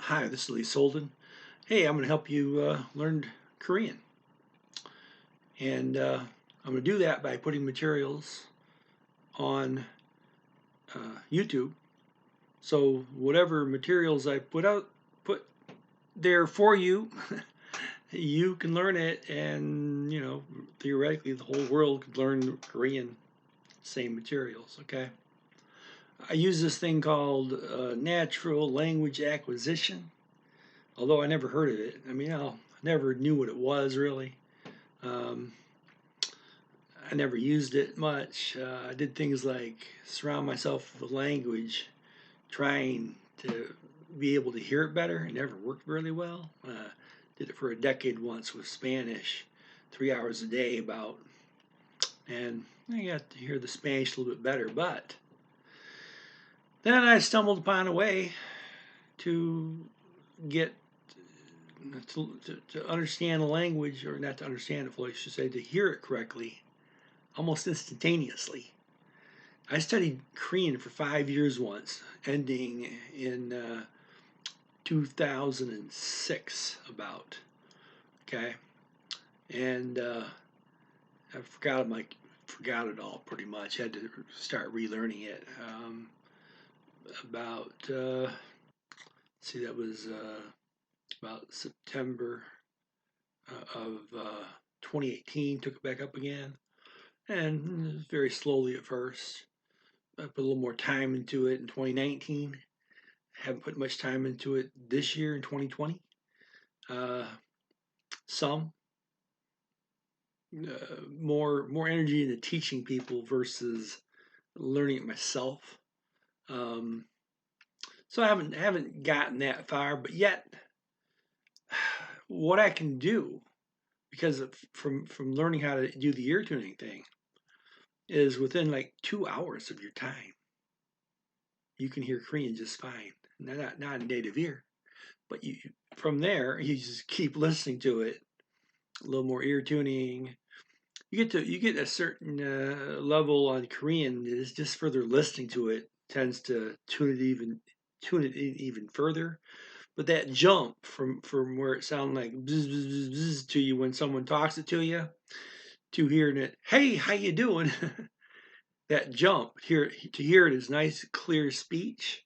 Hi, this is Lee Solden. Hey, I'm going to help you learn Korean. And I'm going to do that by putting materials on YouTube. So whatever materials I put there for you, you can learn it, and theoretically the whole world could learn Korean, same materials. Okay. I use this thing called natural language acquisition. Although I never heard of it. I mean, I never knew what it was really. Um, I never used it much. I did things like surround myself with language, trying to be able to hear it better. It never worked really well. Did it for a decade once with Spanish, 3 hours a day about, and I got to hear the Spanish a little bit better. But then I stumbled upon a way to get to understand the language, or not to understand it fully, I should say, to hear it correctly, almost instantaneously. I studied Korean for 5 years once, ending in 2006 about. Okay, and I forgot it all pretty much. Had to start relearning it. About see, that was about September of 2018. Took it back up again, and very slowly at first. I put a little more time into it in 2019. Haven't put much time into it this year in 2020. Uh, some more energy into teaching people versus learning it myself. Um, so I haven't gotten that far, but yet what I can do, because from learning how to do the ear tuning thing, is within like 2 hours of your time, you can hear Korean just fine. Not a native ear, but you from there you just keep listening to it, a little more ear tuning. You get a certain level on Korean that is just further listening to it tends to tune it in even further. But that jump from where it sounds like bzz, bzz, bzz, bzz to you when someone talks it to you, to hearing it, hey, how you doing? That jump here to hear it as nice, clear speech.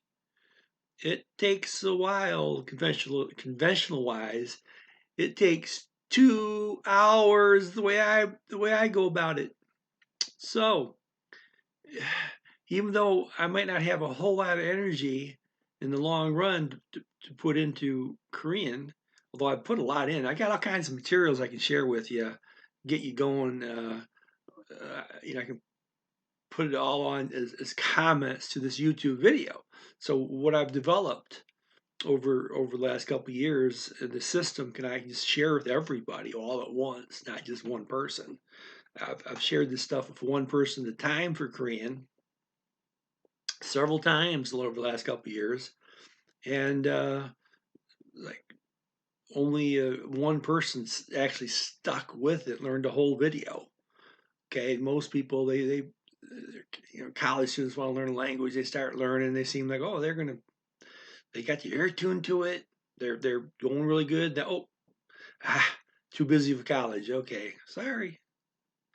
It takes a while, conventional wise. It takes 2 hours the way I go about it. So even though I might not have a whole lot of energy in the long run to put into Korean, although I put a lot in, I got all kinds of materials I can share with you, get you going. I can put it all on as comments to this YouTube video. So what I've developed over the last couple of years, the system can I just share with everybody all at once, not just one person. I've shared this stuff with one person at a time for Korean several times over the last couple of years, and like only one person actually stuck with it, learned the whole video. Okay, most people they college students want to learn a language, they start learning, they seem like, oh, they got the ear tuned to it, they're going really good. Too busy for college. Okay, sorry,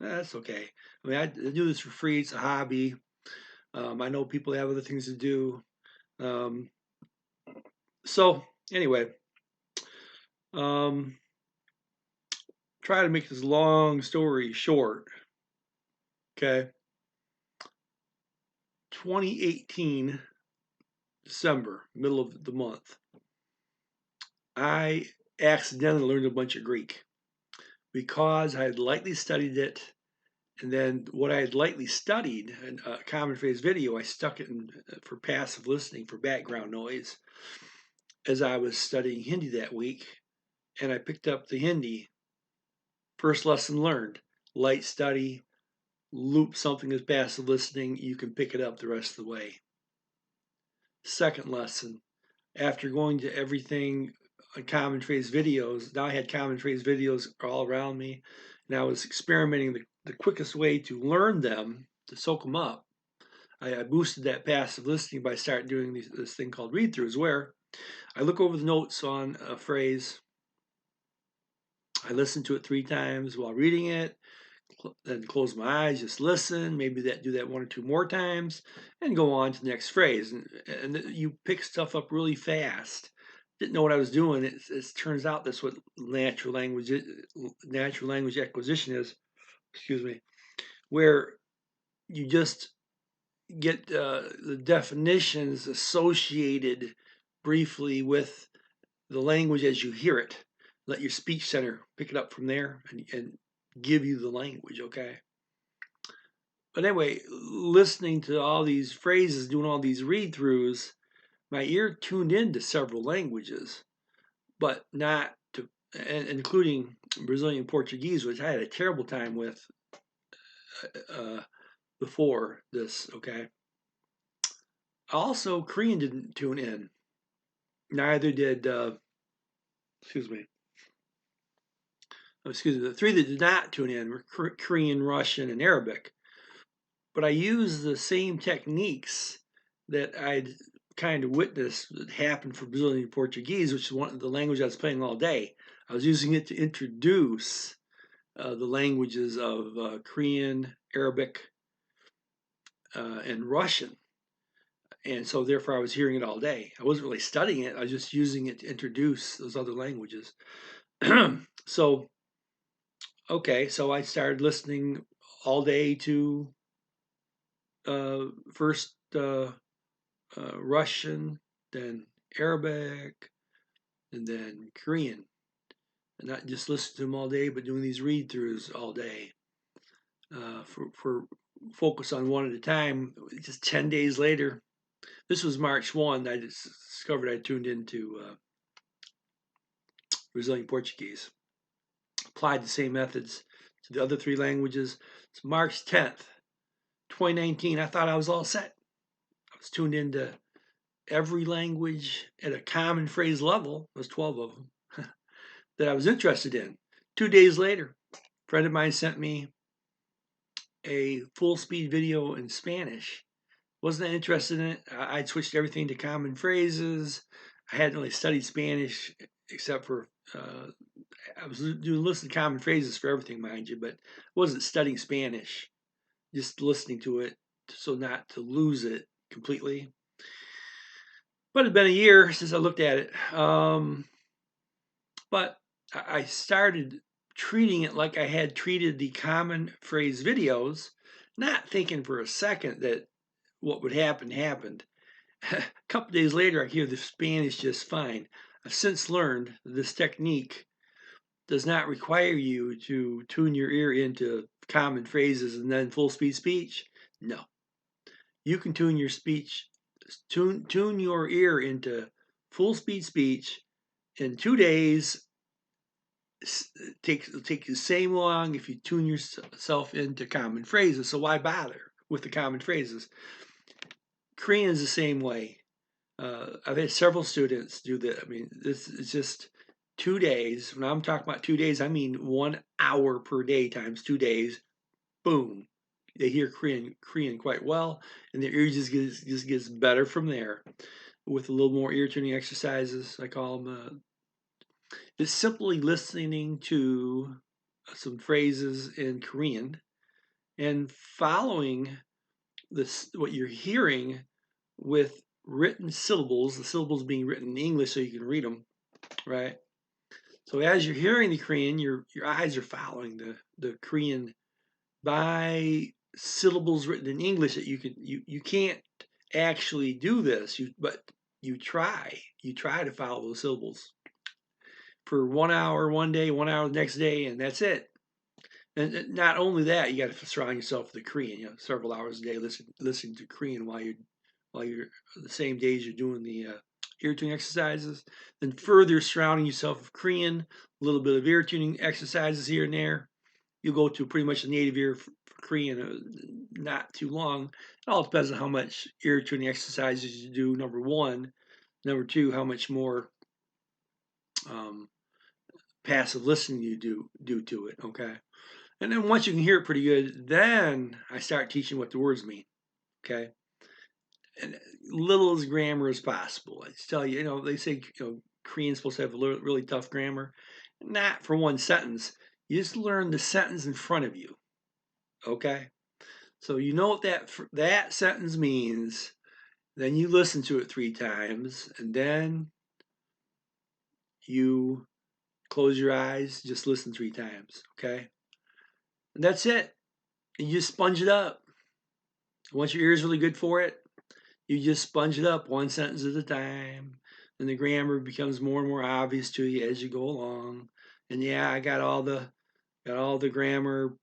that's okay. I mean, I do this for free. It's a hobby. I know people have other things to do. Um, so anyway, um, try to make this long story short. Okay, 2018 December, middle of the month, I accidentally learned a bunch of Greek because I had lightly studied it, and then what I had lightly studied, a common phrase video, I stuck it in for passive listening for background noise as I was studying Hindi that week, and I picked up the Hindi. First lesson learned: light study, loop something as passive listening, you can pick it up the rest of the way. Second lesson: after going to everything common phrase videos, now I had common phrase videos all around me, and I was experimenting the quickest way to learn them, to soak them up. I boosted that passive listening by starting doing this thing called read throughs, where I look over the notes on a phrase. I listen to it 3 times while reading it, then close my eyes, just listen, maybe do that 1 or 2 more times, and go on to the next phrase. And you pick stuff up really fast. Didn't know what I was doing. It turns out that's what natural language acquisition is. Excuse me, where you just get the definitions associated briefly with the language as you hear it. Let your speech center pick it up from there and give you the language, okay? But anyway, listening to all these phrases, doing all these read throughs, my ear tuned into several languages, but not to, including Brazilian Portuguese, which I had a terrible time with uh, before this, okay? Also, Korean didn't tune in. Neither did, excuse me, the 3 that did not tune in were Korean, Russian, and Arabic. But I used the same techniques that I'd kind of witnessed that happened for Brazilian Portuguese, which is one of the language I was playing all day. I was using it to introduce the languages of Korean, Arabic, and Russian. And so therefore I was hearing it all day. I wasn't really studying it. I was just using it to introduce those other languages. So, okay, so I started listening all day to first Russian, then Arabic, and then Korean. And not just listening to them all day, but doing these read throughs all day for focus on one at a time. Just 10 days later, this was March 1, I just discovered I tuned into Brazilian Portuguese. Applied the same methods to the other 3 languages. It's March 10th, 2019. I thought I was all set. I was tuned into every language at a common phrase level. There's 12 of them that I was interested in. 2 days later, a friend of mine sent me a full speed video in Spanish. Wasn't that interested in it? I'd switched everything to common phrases. I hadn't really studied Spanish except for I was doing listening to common phrases for everything, mind you, but I wasn't studying Spanish. Just listening to it so not to lose it completely. But it had been a year since I looked at it. But I started treating it like I had treated the common phrase videos, not thinking for a second that what would happen happened. A couple days later, I hear the Spanish just fine. I've since learned this technique does not require you to tune your ear into common phrases and then full speed speech. No, you can tune your speech, tune your ear into full speed speech in 2 days. Take the same long if you tune yourself into common phrases. So why bother with the common phrases? Korean is the same way. I've had several students do that. I mean, this is just 2 days. When I'm talking about 2 days, I mean 1 hour per day times 2 days. Boom. They hear Korean quite well, and their ear just gets better from there with a little more ear tuning exercises. I call them. It's simply listening to some phrases in Korean and following this what you're hearing with written syllables, the syllables being written in English so you can read them, right? So as you're hearing the Korean, your eyes are following the Korean by syllables written in English that you can't actually do this, but you try to follow the syllables for 1 hour one day, 1 hour the next day, and that's it. And not only that, you got to surround yourself with the Korean. You know, several hours a day listening to Korean while you're the same days you're doing the ear tuning exercises. Then further surrounding yourself with Korean, a little bit of ear tuning exercises here and there. You'll go to pretty much a native ear for Korean, not too long. It all depends on how much ear tuning exercises you do. Number one, number two, how much more um, passive listening you do to it. Okay. And then once you can hear it pretty good, then I start teaching what the words mean. Okay. and little as grammar as possible. I just tell you, they say Korean's supposed to have a really tough grammar. Not for one sentence. You just learn the sentence in front of you. Okay, so you know what that sentence means. Then you listen to it 3 times, and then you close your eyes, just listen 3 times. Okay, and that's it. And you just sponge it up. Once your ear's really good for it, you just sponge it up one sentence at a time, and the grammar becomes more and more obvious to you as you go along. And yeah, I got all the grammar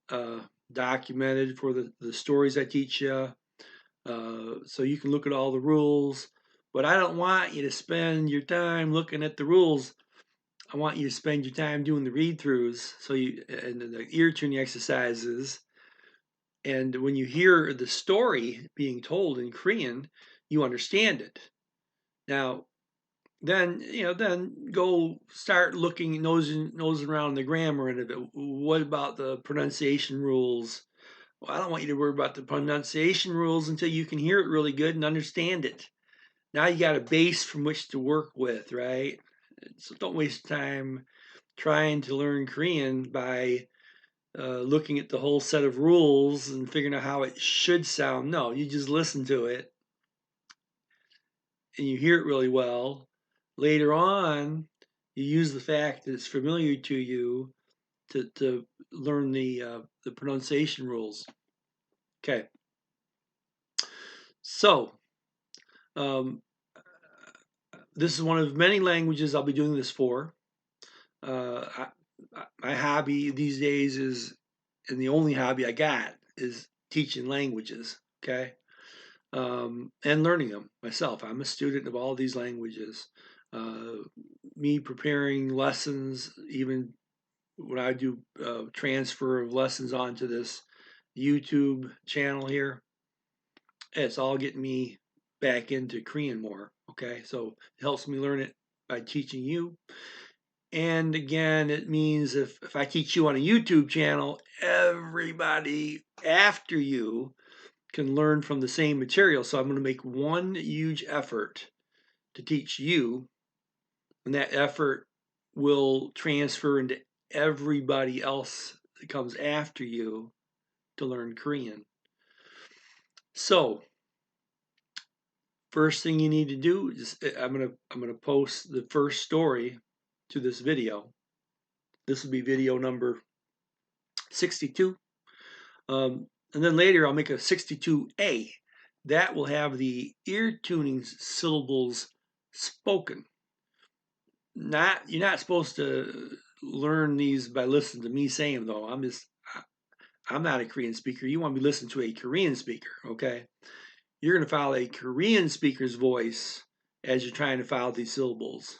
uh, documented for the stories I teach you, so you can look at all the rules. But I don't want you to spend your time looking at the rules. I want you to spend your time doing the read-throughs, and the ear tuning exercises. And when you hear the story being told in Korean, you understand it. Now, then go start nosing around the grammar and what about the pronunciation rules? Well, I don't want you to worry about the pronunciation rules until you can hear it really good and understand it. Now you got a base from which to work with, right? So don't waste time trying to learn Korean by looking at the whole set of rules and figuring out how it should sound. No, you just listen to it and you hear it really well. Later on, you use the fact that it's familiar to you to learn the pronunciation rules. Okay, so um, this is one of many languages I'll be doing this for. My hobby these days is, and the only hobby I got is teaching languages. Okay, and learning them myself. I'm a student of all these languages. Uh, Me preparing lessons, even when I do transfer of lessons onto this YouTube channel here, it's all getting me back into Korean more. Okay, so it helps me learn it by teaching you. And again, it means if I teach you on a YouTube channel, everybody after you can learn from the same material. So I'm going to make one huge effort to teach you, and that effort will transfer into everybody else that comes after you to learn Korean. So first thing you need to do is I'm gonna post the first story to this video. This will be video number 62. And then later I'll make a 62A. That will have the ear tuning syllables spoken. You're not supposed to learn these by listening to me saying them though. I'm not a Korean speaker. You want me to listen to a Korean speaker, okay? You're going to follow a Korean speaker's voice as you're trying to follow these syllables.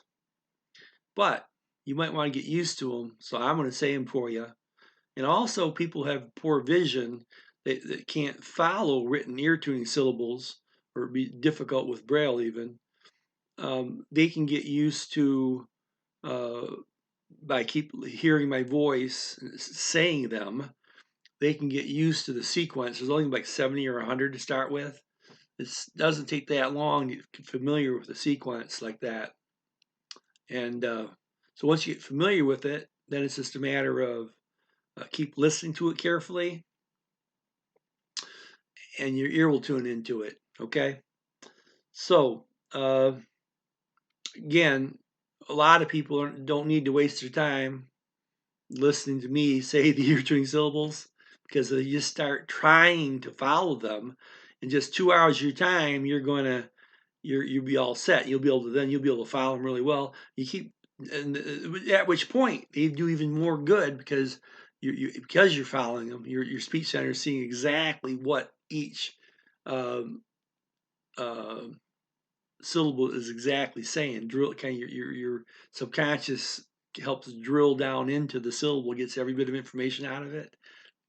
But you might want to get used to them, so I'm going to say them for you. And also, people have poor vision that can't follow written ear tuning syllables or be difficult with Braille even. They can get used to, by keep hearing my voice saying them, they can get used to the sequence. There's only like 70 or 100 to start with. It doesn't take that long to get familiar with the sequence like that. And so once you get familiar with it, then it's just a matter of keep listening to it carefully, and your ear will tune into it. Okay. So again, a lot of people don't need to waste their time listening to me say the ear tuning syllables, because you just start trying to follow them in just 2 hours of your time, you'll be all set. You'll be able to follow them really well. You keep, and at which point they do even more good because because you're following them. Your speech center is seeing exactly what each um, uh, syllable is exactly saying. Drill kind of your subconscious helps drill down into the syllable, gets every bit of information out of it.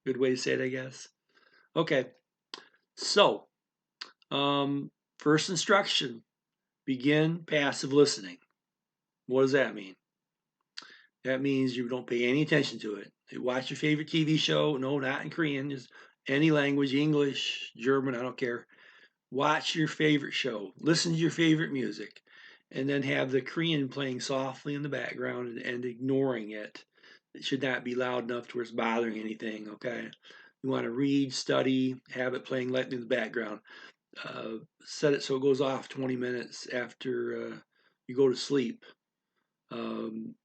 Good way to say it, I guess. Okay, so first instruction: begin passive listening. What does that mean? That means you don't pay any attention to it. You watch your favorite TV show. No, not in Korean. Just any language, English, German, I don't care. watch your favorite show, listen to your favorite music, and then have the Korean playing softly in the background and ignoring it. It should not be loud enough to where it's bothering anything, okay? You want to read, study, have it playing lightly in the background. Set it so it goes off 20 minutes after you go to sleep. Um,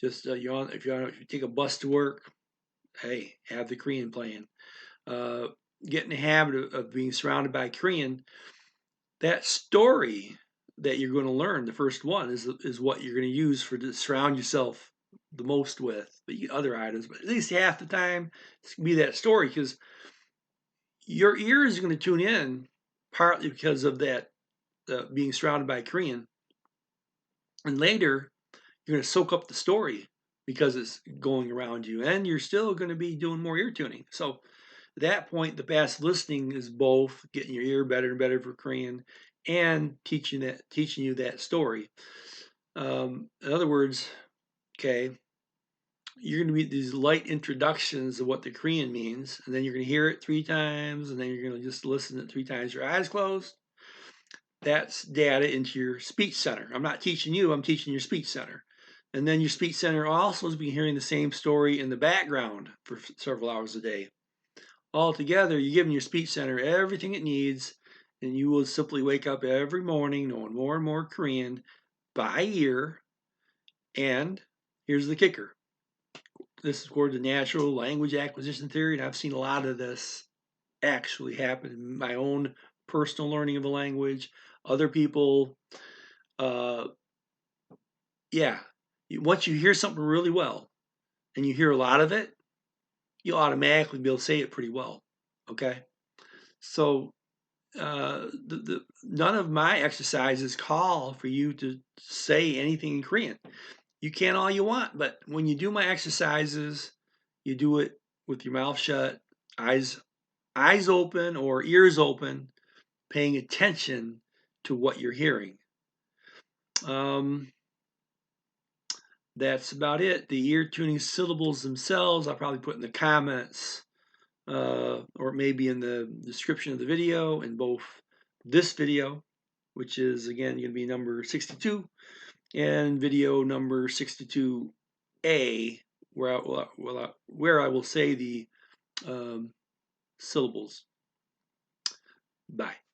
just if you take a bus to work, hey, have the Korean playing. Uh, get in the habit of being surrounded by Korean. That story that you're going to learn, the first one, is what you're going to use to surround yourself the most with. The other items, but at least half the time, it's going to be that story because your ear is going to tune in partly because of that being surrounded by Korean, and later you're going to soak up the story because it's going around you, and you're still going to be doing more ear tuning. So at that point, the passive listening is both getting your ear better and better for Korean and teaching you that story. In other words, okay, you're going to be these light introductions of what the Korean means, and then you're going to hear it 3 times, and then you're going to just listen to it 3 times, your eyes closed. That's data into your speech center. I'm not teaching you, I'm teaching your speech center. And then your speech center also is being hearing the same story in the background for several hours a day. Altogether, you're giving your speech center everything it needs, and you will simply wake up every morning knowing more and more Korean by ear. And here's the kicker. This is according to natural language acquisition theory, and I've seen a lot of this actually happen in my own personal learning of a language. Other people, uh, yeah, once you hear something really well and you hear a lot of it, you'll automatically be able to say it pretty well. Okay, so none of my exercises call for you to say anything in Korean. You can all you want, but when you do my exercises, you do it with your mouth shut, eyes open or ears open, paying attention to what you're hearing. That's about it. The ear tuning syllables themselves, I'll probably put in the comments or maybe in the description of the video in both this video, which is again going to be number 62, and video number 62A, where I will say the syllables. Bye.